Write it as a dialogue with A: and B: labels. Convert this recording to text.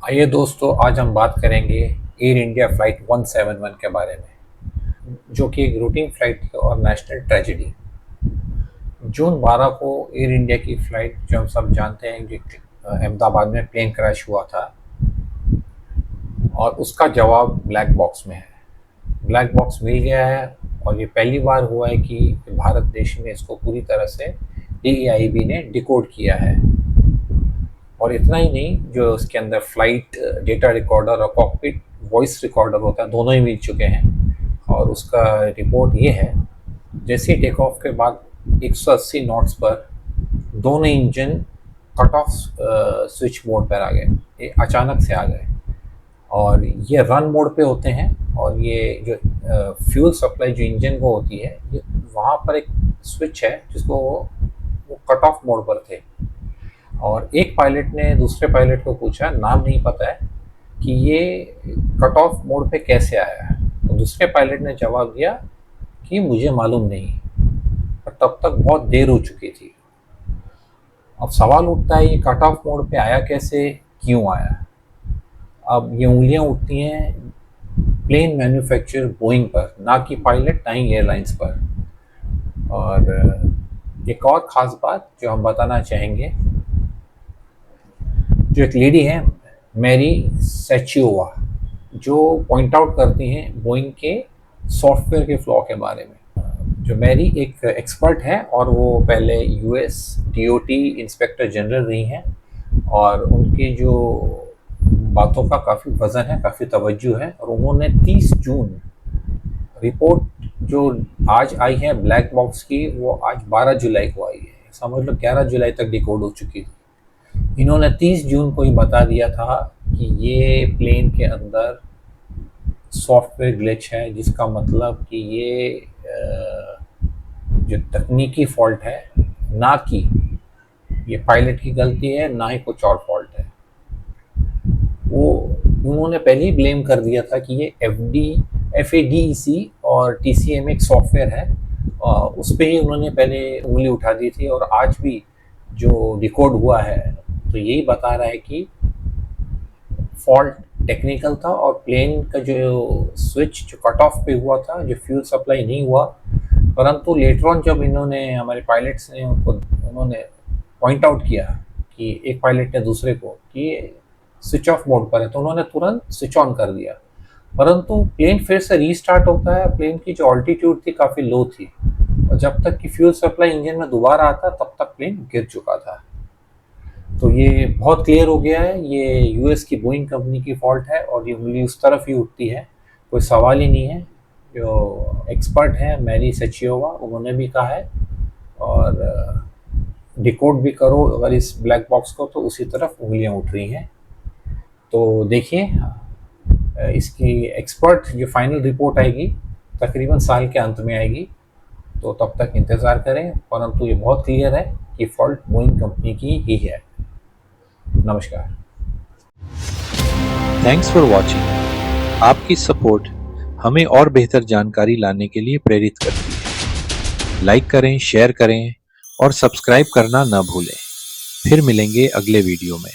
A: आइए दोस्तों, आज हम बात करेंगे एयर इंडिया फ़्लाइट 171 के बारे में, जो कि एक रूटीन फ़्लाइट थी और नेशनल ट्रेजेडी। जून 12 को एयर इंडिया की फ़्लाइट, जो हम सब जानते हैं कि अहमदाबाद में प्लेन क्रैश हुआ था, और उसका जवाब ब्लैक बॉक्स में है। ब्लैक बॉक्स मिल गया है और ये पहली बार हुआ है कि भारत देश में इसको पूरी तरह से डीईआईबी ने डिकोड किया है। और इतना ही नहीं, जो उसके अंदर फ्लाइट डेटा रिकॉर्डर और कॉकपिट वॉइस रिकॉर्डर होता है, दोनों ही मिल चुके हैं। और उसका रिपोर्ट ये है, जैसे टेक ऑफ के बाद 180 नॉट्स पर दोनों engine cut off switch mode पर आ गए। ये अचानक से आ गए और ये रन मोड पे होते हैं। और ये जो फ्यूल सप्लाई जो इंजन को होती है, ये वहाँ पर एक स्विच है जिसको वो कट ऑफ मोड पर थे। और एक पायलट ने दूसरे पायलट को पूछा, नाम नहीं पता है, कि ये कट ऑफ मोड पे कैसे आया है। तो दूसरे पायलट ने जवाब दिया कि मुझे मालूम नहीं, पर तब तक बहुत देर हो चुकी थी। अब सवाल उठता है, ये कट ऑफ मोड पे आया कैसे, क्यों आया। अब ये उंगलियां उठती हैं प्लेन मैन्युफैक्चरर बोइंग पर, ना कि पायलट, ना ही एयरलाइंस पर। और एक और ख़ास बात जो हम बताना चाहेंगे, जो एक लेडी है मैरी सेचियोवा, जो पॉइंट आउट करती हैं बोइंग के सॉफ्टवेयर के फ्लॉ के बारे में। जो मैरी एक एक्सपर्ट है और वो पहले यूएस डीओटी इंस्पेक्टर जनरल रही हैं, और उनकी जो बातों का काफ़ी वज़न है, काफ़ी तवज्जो है। और उन्होंने 30 जून रिपोर्ट जो आज आई है ब्लैक बॉक्स की, वो आज 12 जुलाई को आई है। समझ लो 11 जुलाई तक डिकोड हो चुकी थी। इन्होंने 30 जून को ही बता दिया था कि ये प्लेन के अंदर सॉफ्टवेयर ग्लिच है, जिसका मतलब कि ये जो तकनीकी फॉल्ट है, ना कि ये पायलट की गलती है, ना ही कुछ और फॉल्ट है। वो उन्होंने पहले ही ब्लेम कर दिया था कि ये FADEC और TCM एक सॉफ्टवेयर है, उस पर ही उन्होंने पहले उंगली उठा दी थी। और आज भी जो डिकोड हुआ है तो यही बता रहा है कि फॉल्ट टेक्निकल था, और प्लेन का जो स्विच जो कट ऑफ पे हुआ था, जो फ्यूल सप्लाई नहीं हुआ। परंतु लेटर ऑन जब इन्होंने, हमारे पायलट्स ने उन्होंने पॉइंट आउट किया कि एक पायलट ने दूसरे को कि स्विच ऑफ मोड पर है, तो उन्होंने तुरंत स्विच ऑन कर दिया। परंतु प्लेन फिर से रीस्टार्ट होता है। प्लेन की जो ऑल्टीट्यूड थी काफ़ी लो थी, और जब तक कि फ्यूल सप्लाई इंजन में दोबारा आता तब तक प्लेन गिर चुका था। तो ये बहुत क्लियर हो गया है, ये यूएस की बोइंग कंपनी की फॉल्ट है, और ये उंगली उस तरफ ही उठती है, कोई सवाल ही नहीं है। जो एक्सपर्ट हैं मैरी सेचियोवा, उन्होंने भी कहा है। और डिकोड भी करो अगर इस ब्लैक बॉक्स को, तो उसी तरफ उंगलियां उठ रही हैं। तो देखिए, इसकी एक्सपर्ट जो फाइनल रिपोर्ट आएगी तकरीबन साल के अंत में आएगी, तो तब तक इंतज़ार करें। परंतु ये बहुत क्लियर है कि फॉल्ट बोइंग कंपनी की ही है। नमस्कार।
B: Thanks for watching. आपकी सपोर्ट हमें और बेहतर जानकारी लाने के लिए प्रेरित करती है। लाइक करें, शेयर करें और सब्सक्राइब करना न भूलें। फिर मिलेंगे अगले वीडियो में।